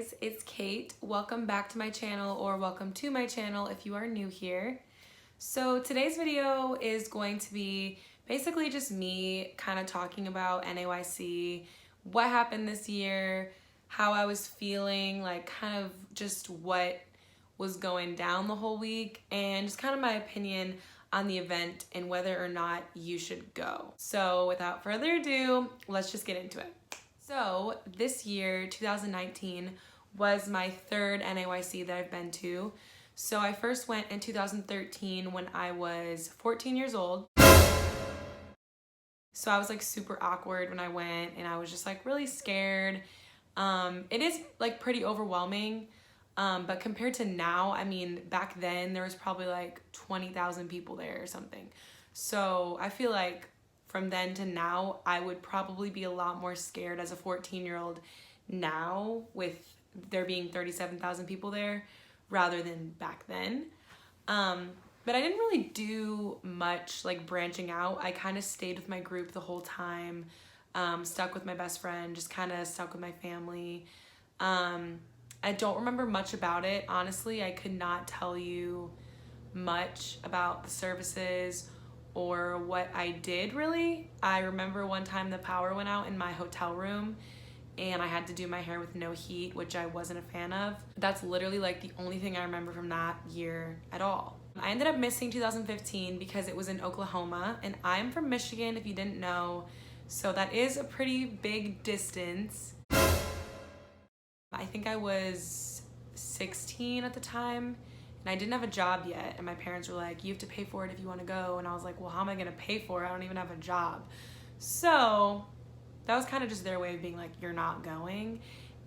guys, it's Kate. Welcome back to my channel, or welcome to my channel if you are new here. So today's video is going to be basically just me kind of talking about NAYC, what happened this year, how I was feeling, like kind of just what was going down the whole week, and just kind of my opinion on the event and whether or not you should go. So without further ado, let's just get into it. So this year, 2019, was my third NAYC that I've been to. So I first went in 2013 when I was 14 years old. So I was like super awkward when I went, and I was just like really scared. It is like pretty overwhelming, but compared to now, I mean, back then there was probably like 20,000 people there or something. So I feel like from then to now, I would probably be a lot more scared as a 14-year-old now with there being 37,000 people there rather than back then. But I didn't really do much like branching out. I kind of stayed with my group the whole time, stuck with my best friend, just kind of stuck with my family. I don't remember much about it. Honestly, I could not tell you much about the services or what I did really. I remember one time the power went out in my hotel room and I had to do my hair with no heat, which I wasn't a fan of. That's literally like the only thing I remember from that year at all. I ended up missing 2015 because it was in Oklahoma, and I'm from Michigan if you didn't know, so that is a pretty big distance. I think I was 16 at the time, and I didn't have a job yet, and my parents were like, you have to pay for it if you want to go. And I was like, well, how am I gonna pay for it? I don't even have a job. So that was kind of just their way of being like, you're not going.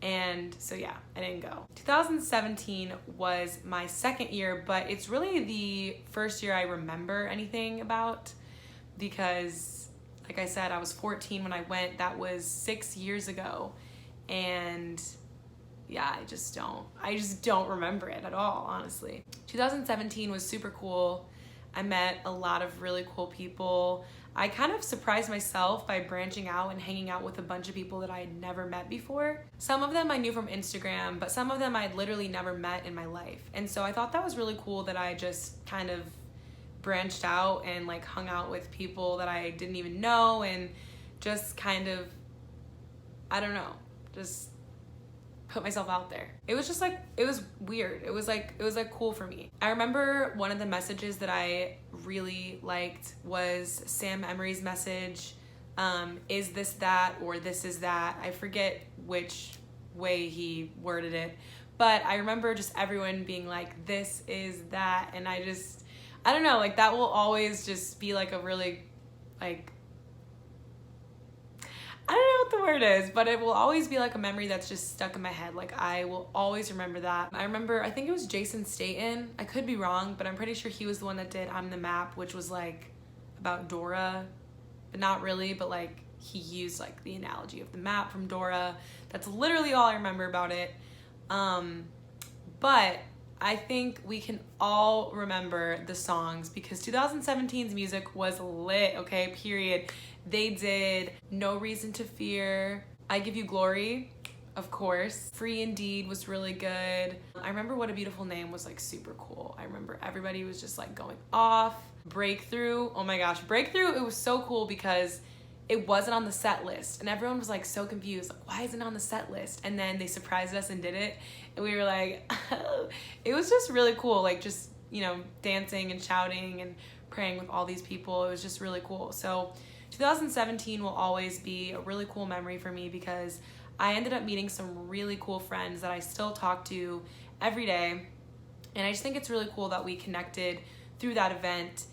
And so yeah, I didn't go. 2017 was my second year, but it's really the first year I remember anything about, because like I said, I was 14 when I went. That was 6 years ago. And yeah, I just don't remember it at all, honestly. 2017 was super cool. I met a lot of really cool people. I kind of surprised myself by branching out and hanging out with a bunch of people that I had never met before. Some of them I knew from Instagram, but some of them I had literally never met in my life. And so I thought that was really cool that I just kind of branched out and like hung out with people that I didn't even know, and just kind of, I don't know, just put myself out there. It was just like, it was weird. It was like cool for me. I remember one of the messages that I really liked was Sam Emery's message, is this that, or this is that. I forget which way he worded it, but I remember just everyone being like, this is that. And I don't know, like that will always just be like a really like, I don't know what the word is, but it will always be like a memory that's just stuck in my head. Like I will always remember that. I remember, I think it was Jason Staten. I could be wrong, but I'm pretty sure he was the one that did I'm the Map, which was like about Dora, but not really, but like he used like the analogy of the map from Dora. That's literally all I remember about it. But I think we can all remember the songs because 2017's music was lit, okay, period. They did No Reason to Fear, I Give You Glory, of course. Free Indeed was really good. I remember What a Beautiful Name was like super cool. I remember everybody was just like going off. Breakthrough, oh my gosh, Breakthrough, it was so cool because it wasn't on the set list, and everyone was like so confused, like why isn't it on the set list? And then they surprised us and did it, and we were like, oh. It was just really cool, like just, you know, dancing and shouting and praying with all these people. It was just really cool. So 2017 will always be a really cool memory for me because I ended up meeting some really cool friends that I still talk to every day, and I just think it's really cool that we connected through that event,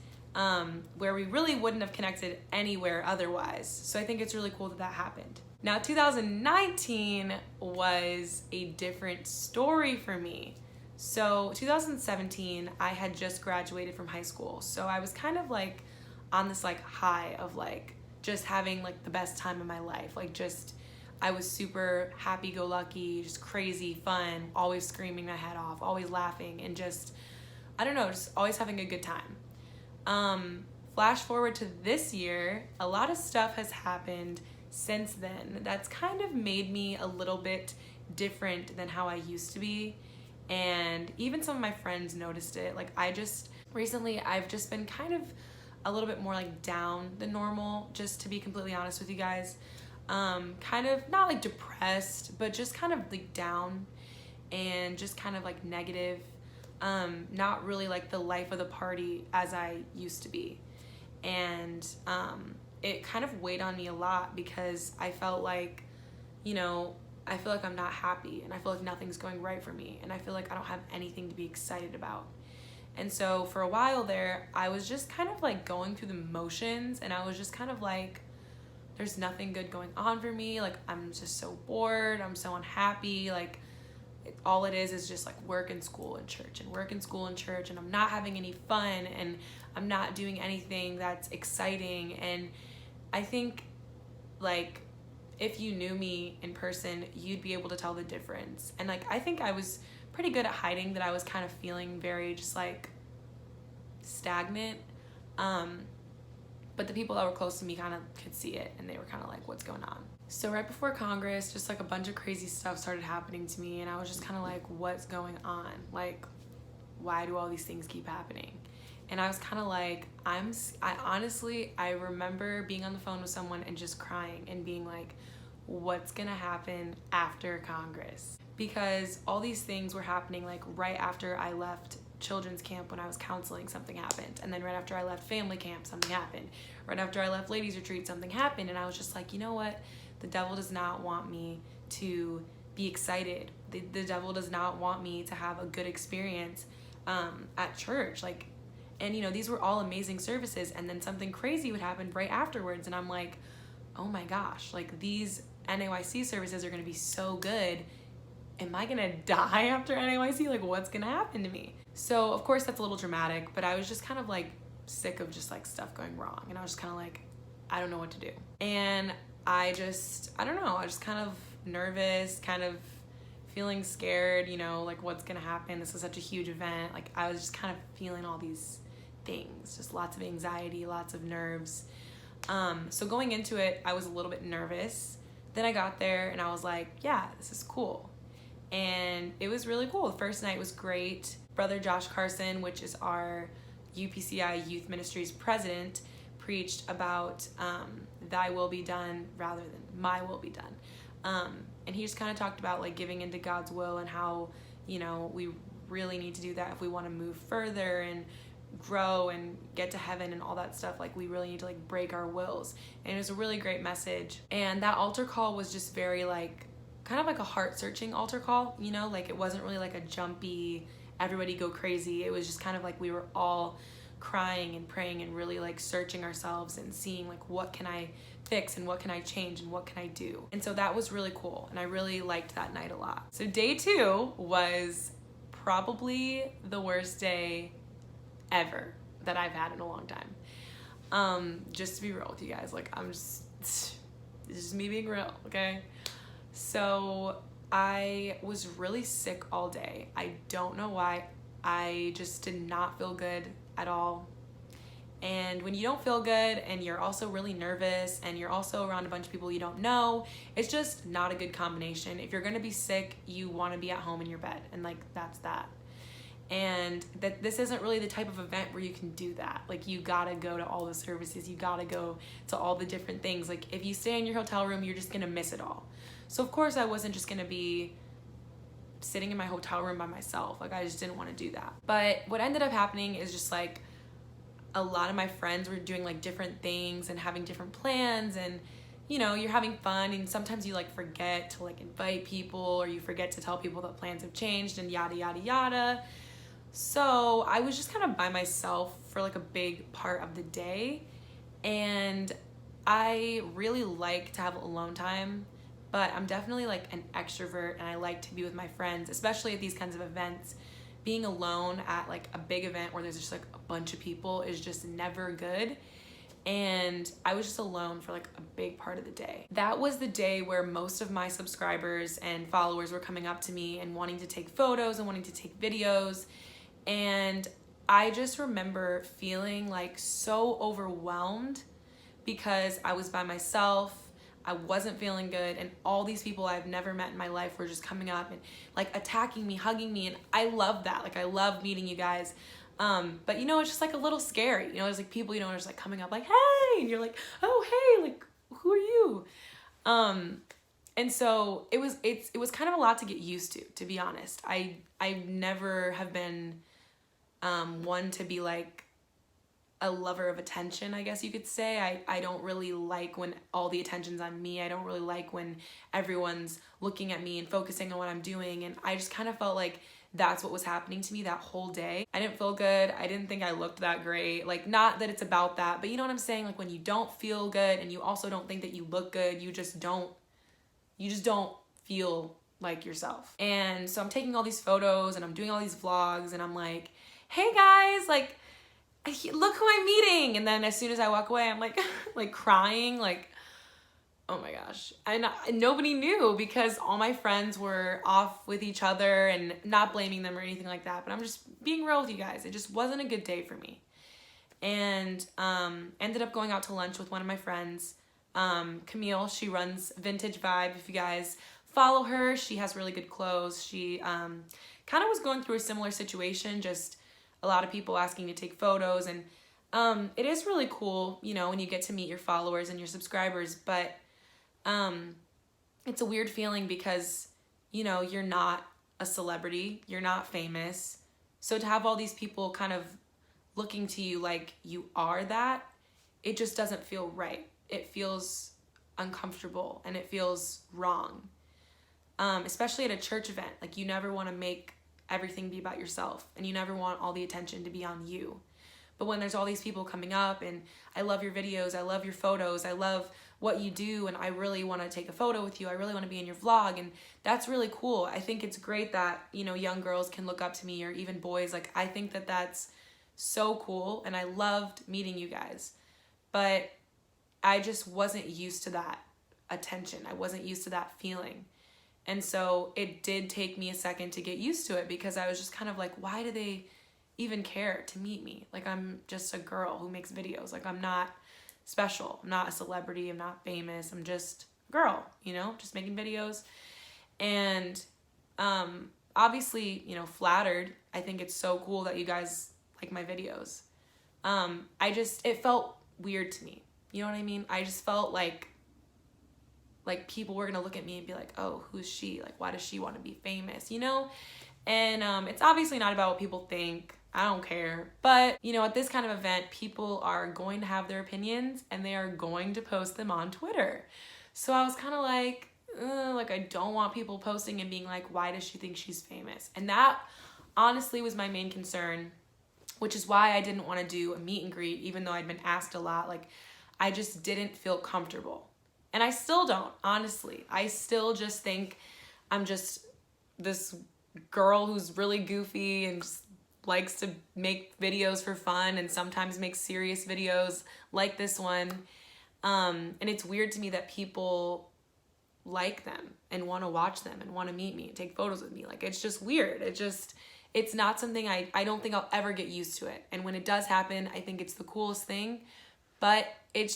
where we really wouldn't have connected anywhere otherwise. So I think it's really cool that that happened. Now 2019 was a different story for me. So 2017, I had just graduated from high school. So I was kind of like on this like high of like just having like the best time of my life. Like just, I was super happy-go-lucky, just crazy fun, always screaming my head off, always laughing, and just, I don't know, just always having a good time. Flash forward to this year, a lot of stuff has happened since then that's kind of made me a little bit different than how I used to be. And even some of my friends noticed it. Like recently I've just been kind of a little bit more like down than normal, just to be completely honest with you guys. Kind of not like depressed, but just kind of like down and just kind of like negative. Not really like the life of the party as I used to be. And it kind of weighed on me a lot because I felt like, you know, I feel like I'm not happy and I feel like nothing's going right for me and I feel like I don't have anything to be excited about. And so for a while there, I was just kind of like going through the motions and I was just kind of like, there's nothing good going on for me. Like, I'm just so bored. I'm so unhappy. Like, all it is just like work and school and church and work and school and church. And I'm not having any fun and I'm not doing anything that's exciting. And I think like, if you knew me in person, you'd be able to tell the difference. And like, I think I was pretty good at hiding that I was kind of feeling very just like stagnant. But the people that were close to me kind of could see it and they were kind of like, what's going on? So right before Congress, just like a bunch of crazy stuff started happening to me and I was just kind of like, what's going on? Like, why do all these things keep happening? And I was kind of like, I remember being on the phone with someone and just crying and being like, what's gonna happen after Congress? Because all these things were happening like right after I left children's camp when I was counseling, something happened. And then right after I left family camp, something happened. Right after I left ladies retreat, something happened. And I was just like, you know what? The devil does not want me to be excited. The devil does not want me to have a good experience at church. Like, and you know, these were all amazing services and then something crazy would happen right afterwards. And I'm like, oh my gosh, like these NAYC services are gonna be so good. Am I gonna die after NAYC? Like, what's gonna happen to me? So of course that's a little dramatic, but I was just kind of like sick of just like stuff going wrong. And I was just kind of like, I don't know what to do. And I don't know, I was just kind of nervous, kind of feeling scared, you know, like what's gonna happen? This is such a huge event. Like I was just kind of feeling all these things, just lots of anxiety, lots of nerves. So going into it, I was a little bit nervous. Then I got there and I was like, yeah, this is cool. And it was really cool. The first night was great. Brother Josh Carson, which is our UPCI Youth Ministries president, preached about thy will be done rather than my will be done. And he just kind of talked about like giving into God's will and how, you know, we really need to do that if we want to move further and grow and get to heaven and all that stuff. Like we really need to like break our wills. And it was a really great message. And that altar call was just very like, kind of like a heart-searching altar call, you know, like it wasn't really like a jumpy, everybody go crazy. It was just kind of like we were all crying and praying and really like searching ourselves and seeing like what can I fix and what can I change and what can I do. And so that was really cool and I really liked that night a lot. So day 2 was probably the worst day ever that I've had in a long time. Just to be real with you guys, like it's just me being real, okay? So I was really sick all day. I don't know why. I just did not feel good at all. And when you don't feel good and you're also really nervous and you're also around a bunch of people you don't know, it's just not a good combination. If you're gonna be sick, you wanna be at home in your bed, and like that's that. And that this isn't really the type of event where you can do that. Like you gotta go to all the services, you gotta go to all the different things. Like if you stay in your hotel room, you're just gonna miss it all. So of course I wasn't just gonna be sitting in my hotel room by myself. Like I just didn't want to do that. But what ended up happening is just like a lot of my friends were doing like different things and having different plans, and you know, you're having fun and sometimes you like forget to like invite people or you forget to tell people that plans have changed and yada yada yada. So I was just kind of by myself for like a big part of the day, and I really like to have alone time, but I'm definitely like an extrovert and I like to be with my friends, especially at these kinds of events. Being alone at like a big event where there's just like a bunch of people is just never good. And I was just alone for like a big part of the day. That was the day where most of my subscribers and followers were coming up to me and wanting to take photos and wanting to take videos. And I just remember feeling like so overwhelmed because I was by myself. I wasn't feeling good, and all these people I've never met in my life were just coming up and like attacking me, hugging me, and I love that. Like I love meeting you guys. But you know, it's just like a little scary. You know, there's like people, you know, are just like coming up like, hey, and you're like, oh hey, like who are you? And so it was kind of a lot to get used to be honest. I never have been one to be like a lover of attention, I guess you could say. I don't really like when all the attention's on me. I don't really like when everyone's looking at me and focusing on what I'm doing. And I just kind of felt like that's what was happening to me that whole day. I didn't feel good. I didn't think I looked that great. Like, not that it's about that, but you know what I'm saying? Like when you don't feel good and you also don't think that you look good, you just don't feel like yourself. And so I'm taking all these photos and I'm doing all these vlogs and I'm like, hey guys, like, look who I'm meeting. And then as soon as I walk away, I'm like, like crying, like, oh my gosh. And nobody knew because all my friends were off with each other, and not blaming them or anything like that. But I'm just being real with you guys. It just wasn't a good day for me. And ended up going out to lunch with one of my friends, Camille. She runs Vintage Vibe. If you guys follow her, she has really good clothes. She kind of was going through a similar situation, just a lot of people asking to take photos, and it is really cool, you know, when you get to meet your followers and your subscribers, but it's a weird feeling because, you know, you're not a celebrity, you're not famous, so to have all these people kind of looking to you like you are that, it just doesn't feel right. It feels uncomfortable and it feels wrong, especially at a church event. Like, you never want to make everything be about yourself, and you never want all the attention to be on you. But when there's all these people coming up and I love your videos, I love your photos, I love what you do, and I really want to take a photo with you, I really want to be in your vlog, and that's really cool. I think it's great that, you know, young girls can look up to me, or even boys. Like, I think that that's so cool, and I loved meeting you guys. But I just wasn't used to that attention. I wasn't used to that feeling. And so it did take me a second to get used to it, because I was just kind of like, why do they even care to meet me? Like, I'm just a girl who makes videos. Like, I'm not special. I'm not a celebrity. I'm not famous. I'm just a girl, you know, just making videos. And obviously, you know, flattered. I think it's so cool that you guys like my videos. It felt weird to me. You know what I mean? I just felt like people were gonna look at me and be like, oh, who's she? Like, why does she want to be famous? You know? And it's obviously not about what people think. I don't care. But, you know, at this kind of event, people are going to have their opinions, and they are going to post them on Twitter. So I was kind of like, I don't want people posting and being like, why does she think she's famous? And that honestly was my main concern, which is why I didn't want to do a meet and greet, even though I'd been asked a lot. Like, I just didn't feel comfortable. And I still don't, honestly. I still just think I'm just this girl who's really goofy and just likes to make videos for fun, and sometimes makes serious videos like this one. And it's weird to me that people like them and want to watch them and want to meet me and take photos with me. Like, it's just weird. It's not something I don't think I'll ever get used to it. And when it does happen, I think it's the coolest thing, but it's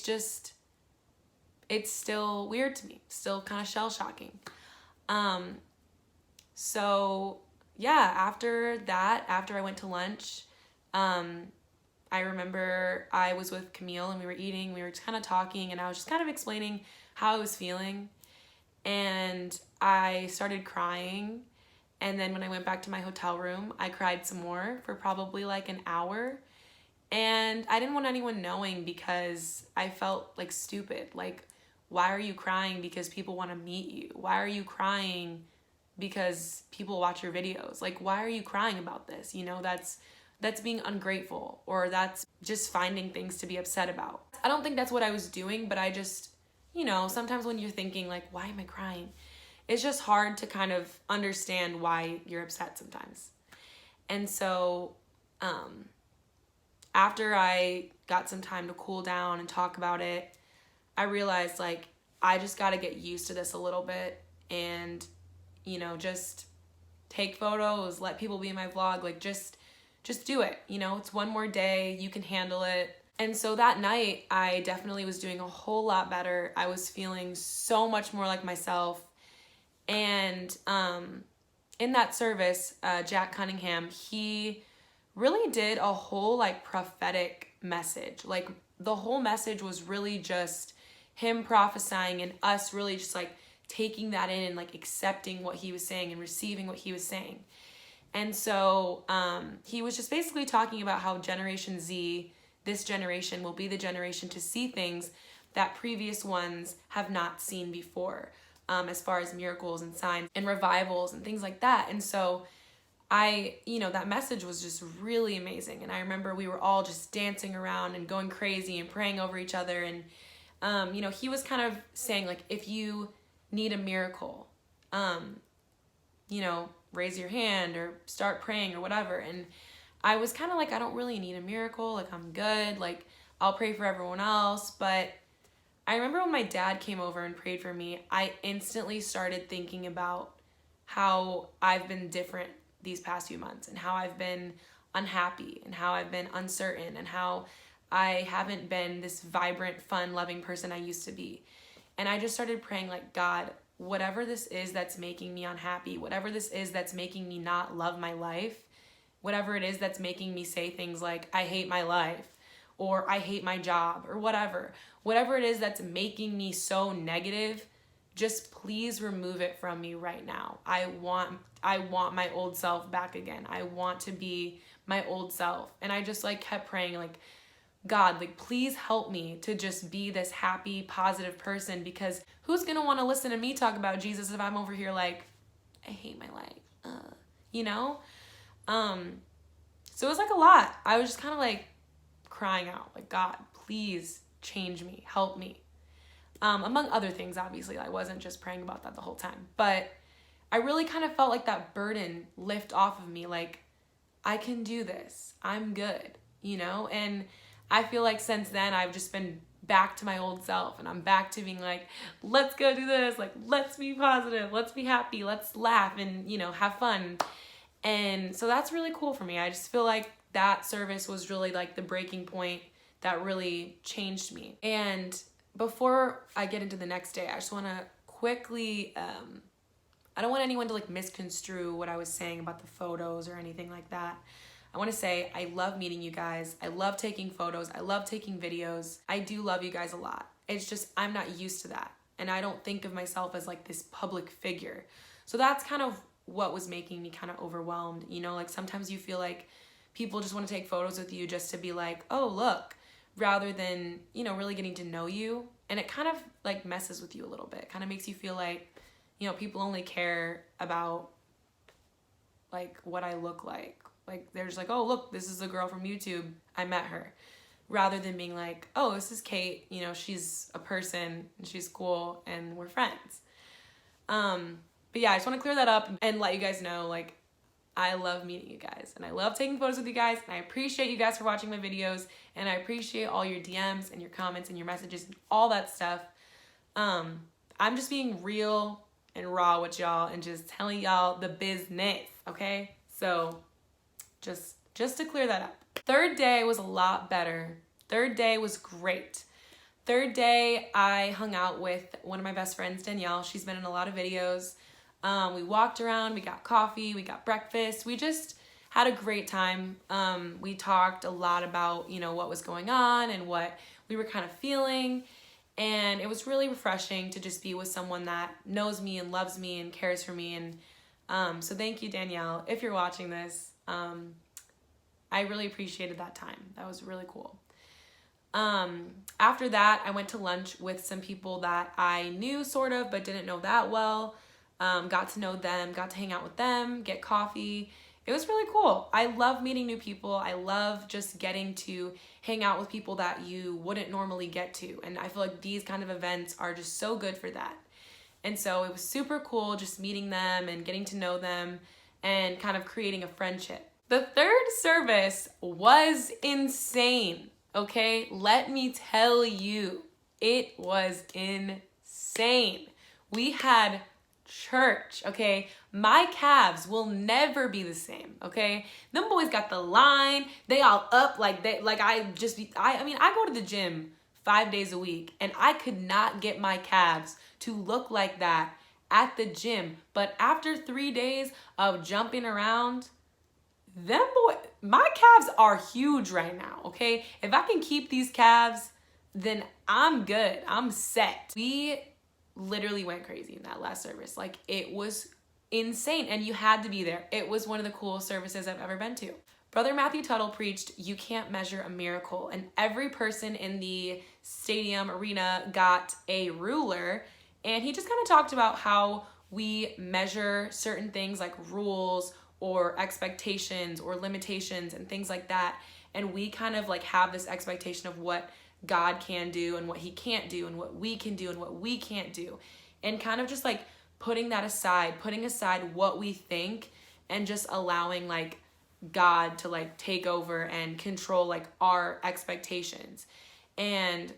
still weird to me, still kind of shell-shocking. So yeah, after I went to lunch, I remember I was with Camille and we were eating, we were just kind of talking, and I was just kind of explaining how I was feeling, and I started crying. And then when I went back to my hotel room, I cried some more for probably like an hour. And I didn't want anyone knowing, because I felt like stupid. Like, why are you crying because people want to meet you? Why are you crying because people watch your videos? Like, why are you crying about this? You know, that's being ungrateful, or that's just finding things to be upset about. I don't think that's what I was doing, but I just, you know, sometimes when you're thinking like, why am I crying? It's just hard to kind of understand why you're upset sometimes. And so after I got some time to cool down and talk about it, I realized like, I just got to get used to this a little bit, and, you know, just take photos, let people be in my vlog, like just do it. You know, it's one more day, you can handle it. And so that night, I definitely was doing a whole lot better. I was feeling so much more like myself. And in that service, Jack Cunningham, he really did a whole like prophetic message. Like the whole message was really just him prophesying and us really just like taking that in and like accepting what he was saying and receiving what he was saying. And so he was just basically talking about how Generation Z, this generation, will be the generation to see things that previous ones have not seen before, as far as miracles and signs and revivals and things like that. And so that message was just really amazing. And I remember we were all just dancing around and going crazy and praying over each other. And, he was kind of saying, like, if you need a miracle, raise your hand or start praying or whatever. And I was kind of like, I don't really need a miracle. Like, I'm good. Like, I'll pray for everyone else. But I remember when my dad came over and prayed for me, I instantly started thinking about how I've been different these past few months and how I've been unhappy and how I've been uncertain and how I haven't been this vibrant, fun, loving person I used to be. And I just started praying, like, God, whatever this is that's making me unhappy, whatever this is that's making me not love my life, whatever it is that's making me say things like, I hate my life, or I hate my job, or whatever it is that's making me so negative, just please remove it from me right now. I want my old self back again. I want to be my old self. And I just like kept praying, like, God, like, please help me to just be this happy, positive person, because who's going to want to listen to me talk about Jesus if I'm over here like, I hate my life, So it was like a lot. I was just kind of like crying out, like, God, please change me, help me. Among other things, obviously. I wasn't just praying about that the whole time. But I really kind of felt like that burden lift off of me, like, I can do this. I'm good, And I feel like since then, I've just been back to my old self, and I'm back to being like, let's go do this. Like, let's be positive. Let's be happy. Let's laugh and, have fun. And so that's really cool for me. I just feel like that service was really like the breaking point that really changed me. And before I get into the next day, I just want to quickly, I don't want anyone to like misconstrue what I was saying about the photos or anything like that. I want to say I love meeting you guys. I love taking photos. I love taking videos. I do love you guys a lot. It's just I'm not used to that. And I don't think of myself as like this public figure. So that's kind of what was making me kind of overwhelmed. Like sometimes you feel like people just want to take photos with you just to be like, oh, look, rather than, really getting to know you. And it kind of like messes with you a little bit. It kind of makes you feel like, people only care about like what I look like. Like they're just like, oh, look, this is a girl from YouTube. I met her. Rather than being like, oh, this is Kate. She's a person and she's cool and we're friends. But yeah, I just want to clear that up and let you guys know, like, I love meeting you guys and I love taking photos with you guys, and I appreciate you guys for watching my videos, and I appreciate all your DMs and your comments and your messages and all that stuff. I'm just being real and raw with y'all and just telling y'all the business, okay? So just to clear that up. Third day was a lot better. Third day was great. Third day, I hung out with one of my best friends, Danielle. She's been in a lot of videos. We walked around, we got coffee, we got breakfast. We just had a great time. We talked a lot about, what was going on and what we were kind of feeling. And it was really refreshing to just be with someone that knows me and loves me and cares for me. And so thank you, Danielle, if you're watching this. I really appreciated that time. That was really cool. After that, I went to lunch with some people that I knew sort of, but didn't know that well. Got to know them, got to hang out with them, get coffee. It was really cool. I love meeting new people. I love just getting to hang out with people that you wouldn't normally get to. And I feel like these kind of events are just so good for that. And so it was super cool just meeting them and getting to know them and kind of creating a friendship. The third service was insane, okay? Let me tell you, it was insane. We had church, okay? My calves will never be the same, okay? Them boys got the line. They all up like I go to the gym 5 days a week, and I could not get my calves to look like that at the gym. But after 3 days of jumping around, my calves are huge right now, okay? If I can keep these calves, then I'm good. I'm set. We literally went crazy in that last service. Like, it was insane, and you had to be there. It was one of the coolest services I've ever been to. Brother Matthew Tuttle preached, "You can't measure a miracle," and every person in the stadium arena got a ruler, and he just kind of talked about how we measure certain things like rules or expectations or limitations and things like that, and we kind of like have this expectation of what God can do and what he can't do and what we can do and what we can't do, and kind of just like putting aside what we think and just allowing like God to like take over and control like our expectations. And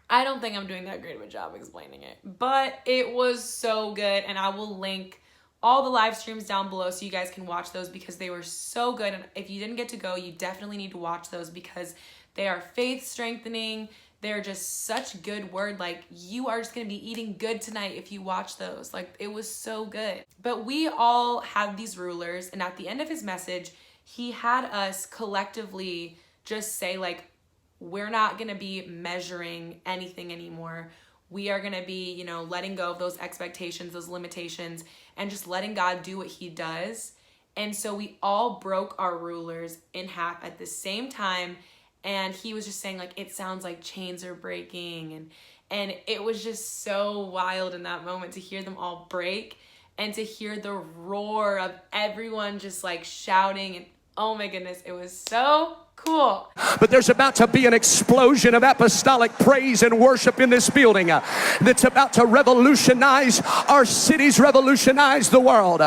I don't think I'm doing that great of a job explaining it, but it was so good, and I will link all the live streams down below so you guys can watch those because they were so good. And if you didn't get to go, you definitely need to watch those because they are faith strengthening. They're just such good word. Like, you are just going to be eating good tonight if you watch those. Like, it was so good. But we all had these rulers, and at the end of his message, he had us collectively just say, like, we're not going to be measuring anything anymore. We are going to be, letting go of those expectations, those limitations, and just letting God do what he does. And so we all broke our rulers in half at the same time. And he was just saying, like, it sounds like chains are breaking. And it was just so wild in that moment to hear them all break and to hear the roar of everyone just like shouting. And oh my goodness, it was so cool. But there's about to be an explosion of apostolic praise and worship in this building that's about to revolutionize our cities, revolutionize the world.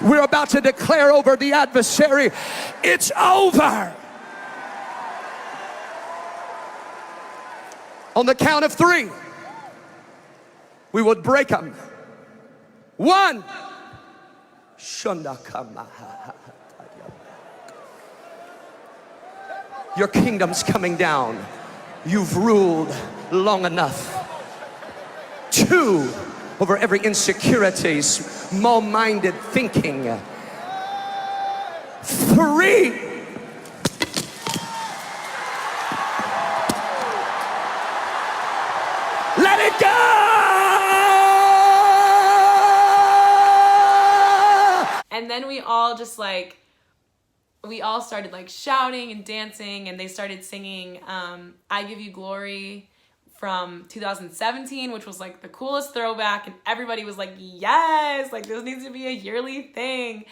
We're about to declare over the adversary, it's over. On the count of 3, we would break them. 1. Your kingdom's coming down. You've ruled long enough. 2, over every insecurity, small-minded thinking. 3, let it go! And then we all started like shouting and dancing, and they started singing I Give You Glory from 2017, which was like the coolest throwback, and everybody was like, yes, like this needs to be a yearly thing.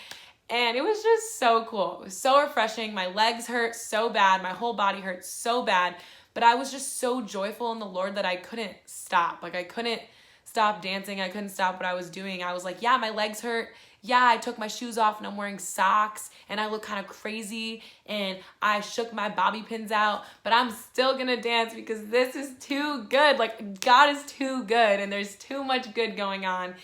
And it was just so cool. It was so refreshing. My legs hurt so bad. My whole body hurt so bad. But I was just so joyful in the Lord that I couldn't stop. Like, I couldn't stop dancing. I couldn't stop what I was doing. I was like, yeah, my legs hurt. Yeah, I took my shoes off and I'm wearing socks and I look kind of crazy and I shook my bobby pins out, but I'm still gonna dance because this is too good. Like, God is too good and there's too much good going on.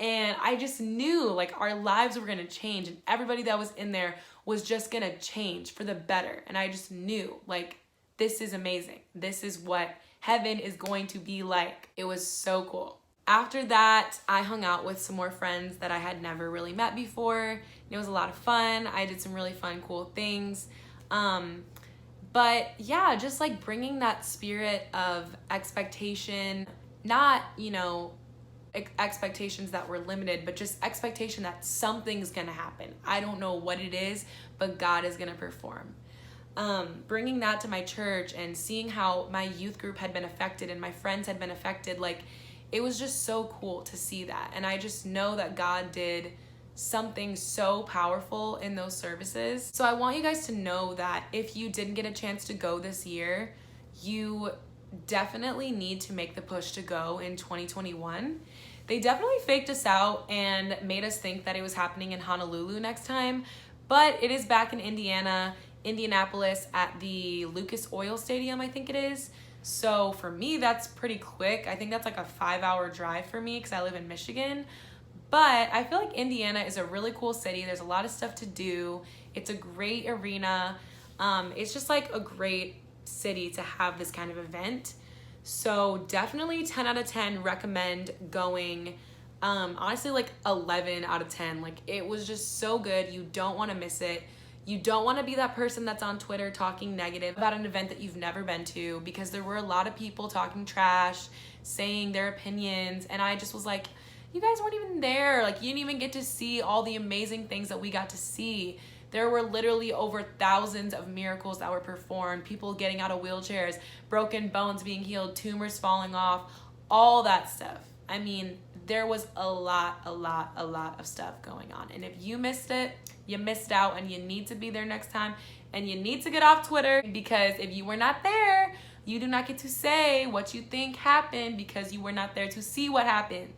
And I just knew like our lives were gonna change and everybody that was in there was just gonna change for the better. And I just knew like, this is amazing. This is what heaven is going to be like. It was so cool. After that, I hung out with some more friends that I had never really met before. It was a lot of fun. I did some really fun, cool things. But yeah, just like bringing that spirit of expectation, not, expectations that were limited, but just expectation that something's gonna happen. I don't know what it is, but God is gonna perform. Bringing that to my church and seeing how my youth group had been affected and my friends had been affected, like, it was just so cool to see that. And I just know that God did something so powerful in those services. So I want you guys to know that if you didn't get a chance to go this year, you definitely need to make the push to go in 2021. They definitely faked us out and made us think that it was happening in Honolulu next time, but it is back in Indianapolis at the Lucas Oil Stadium, I think it is. So for me, that's pretty quick. I think that's like a 5-hour drive for me because I live in Michigan. But I feel like Indiana is a really cool city. There's a lot of stuff to do. It's a great arena. It's just like a great city to have this kind of event. So definitely 10 out of 10 recommend going. Honestly, like 11 out of 10. Like, it was just so good. You don't want to miss it. You don't want to be that person that's on Twitter talking negative about an event that you've never been to, because there were a lot of people talking trash, saying their opinions, and I just was like, you guys weren't even there. Like, you didn't even get to see all the amazing things that we got to see. There were literally over thousands of miracles that were performed, people getting out of wheelchairs, broken bones being healed, tumors falling off, all that stuff. I mean, there was a lot of stuff going on. And if you missed it, you missed out, and you need to be there next time. And you need to get off Twitter, because if you were not there, you do not get to say what you think happened, because you were not there to see what happened.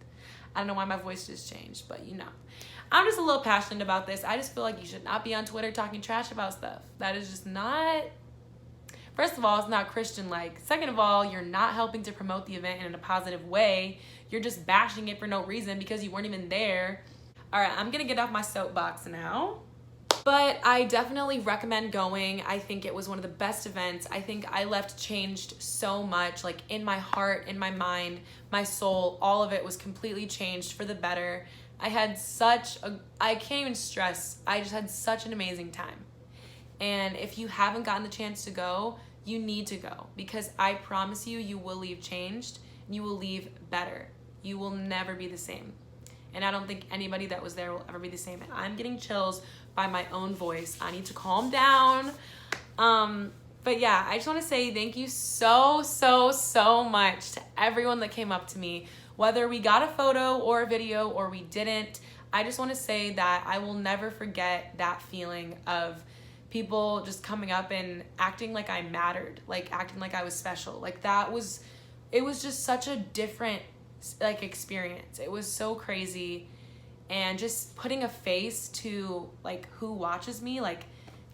I don't know why my voice just changed, but you know. I'm just a little passionate about this. I just feel like you should not be on Twitter talking trash about stuff. That is just not, first of all, it's not Christian-like. Second of all, you're not helping to promote the event in a positive way. You're just bashing it for no reason because you weren't even there. All right, I'm gonna get off my soapbox now. But I definitely recommend going. I think it was one of the best events. I think I left changed so much, like in my heart, in my mind, my soul, all of it was completely changed for the better. I had I can't even stress, I just had such an amazing time. And if you haven't gotten the chance to go, you need to go, because I promise you, you will leave changed, and you will leave better. You will never be the same. And I don't think anybody that was there will ever be the same. And I'm getting chills by my own voice. I need to calm down. But yeah, I just want to say thank you so much to everyone that came up to me, whether we got a photo or a video or we didn't. I just want to say that I will never forget that feeling of people just coming up and acting like I mattered, like acting like I was special. Like, it was just such a different like experience. It was so crazy. And just putting a face to like who watches me, like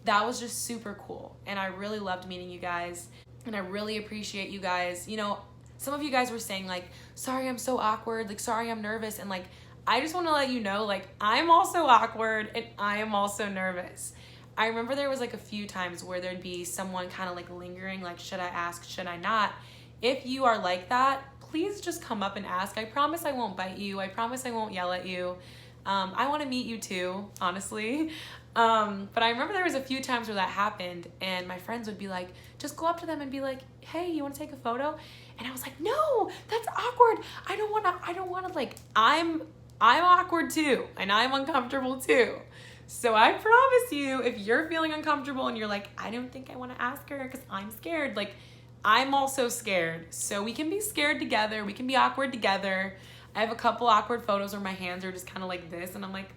that was just super cool. And I really loved meeting you guys, and I really appreciate you guys. You know, some of you guys were saying like, sorry I'm so awkward, like sorry I'm nervous, and like I just want to let you know, like I'm also awkward and I am also nervous. I remember there was like a few times where there'd be someone kind of like lingering, like should I ask, should I not? If you are like that, please just come up and ask. I promise I won't bite you. I promise I won't yell at you. I want to meet you too, honestly. But I remember there was a few times where that happened, and my friends would be like, just go up to them and be like, hey, you want to take a photo? And I was like, no, that's awkward. I don't want to like, I'm awkward too, and I'm uncomfortable too. So I promise you, if you're feeling uncomfortable and you're like, I don't think I want to ask her because I'm scared, like I'm also scared. So we can be scared together. We can be awkward together. I have a couple awkward photos where my hands are just kind of like this, and I'm like,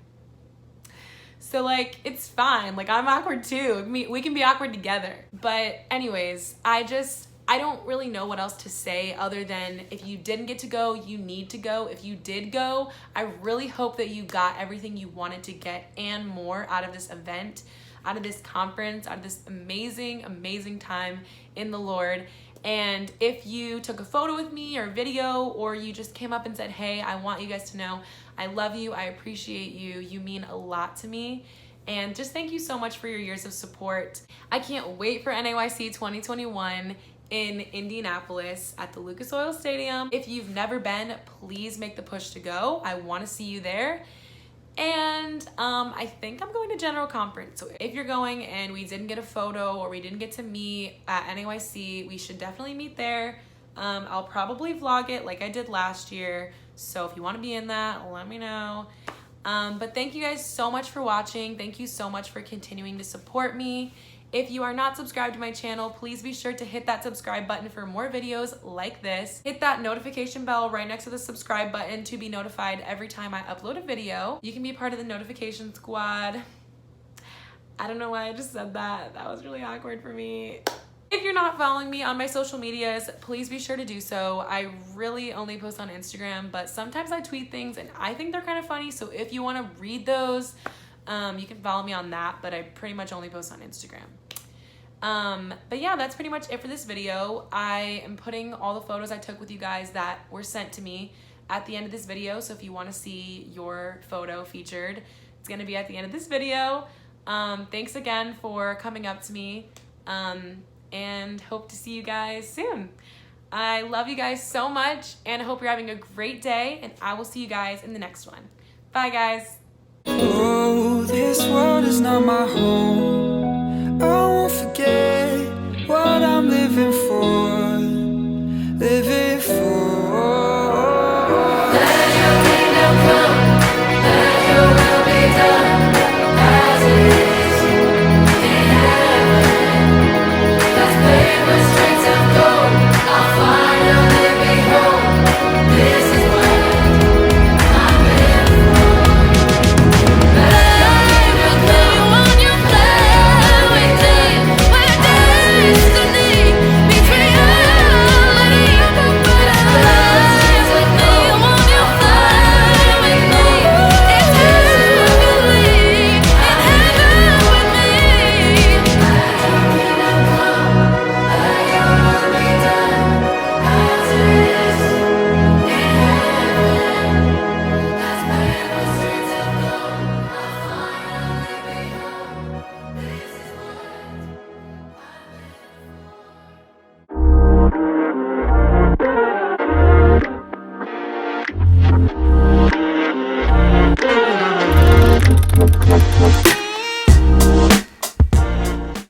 so like, it's fine. Like, I'm awkward too. We can be awkward together. But anyways, I don't really know what else to say other than if you didn't get to go, you need to go. If you did go, I really hope that you got everything you wanted to get and more out of this event, out of this conference, out of this amazing time in the Lord. And if you took a photo with me or a video, or you just came up and said, hey, I want you guys to know I love you, I appreciate you, you mean a lot to me. And just thank you so much for your years of support. I can't wait for NAYC 2021 in Indianapolis at the Lucas Oil Stadium. If you've never been, please make the push to go. I want to see you there. And I think I'm going to General Conference. So if you're going and we didn't get a photo or we didn't get to meet at NAYC, we should definitely meet there. I'll probably vlog it like I did last year. So if you want to be in that, let me know. But thank you guys so much for watching. Thank you so much for continuing to support me. If you are not subscribed to my channel, please be sure to hit that subscribe button for more videos like this. Hit that notification bell right next to the subscribe button to be notified every time I upload a video. You can be part of the notification squad. I don't know why I just said that. That was really awkward for me. If you're not following me on my social medias, please be sure to do so. I really only post on Instagram, but sometimes I tweet things and I think they're kind of funny. So if you want to read those, you can follow me on that, but I pretty much only post on Instagram. But yeah, that's pretty much it for this video. I am putting all the photos I took with you guys that were sent to me at the end of this video. So if you want to see your photo featured, it's going to be at the end of this video. Thanks again for coming up to me, and hope to see you guys soon. I love you guys so much, and I hope you're having a great day, and I will see you guys in the next one. Bye, guys. Oh, this world is not my home.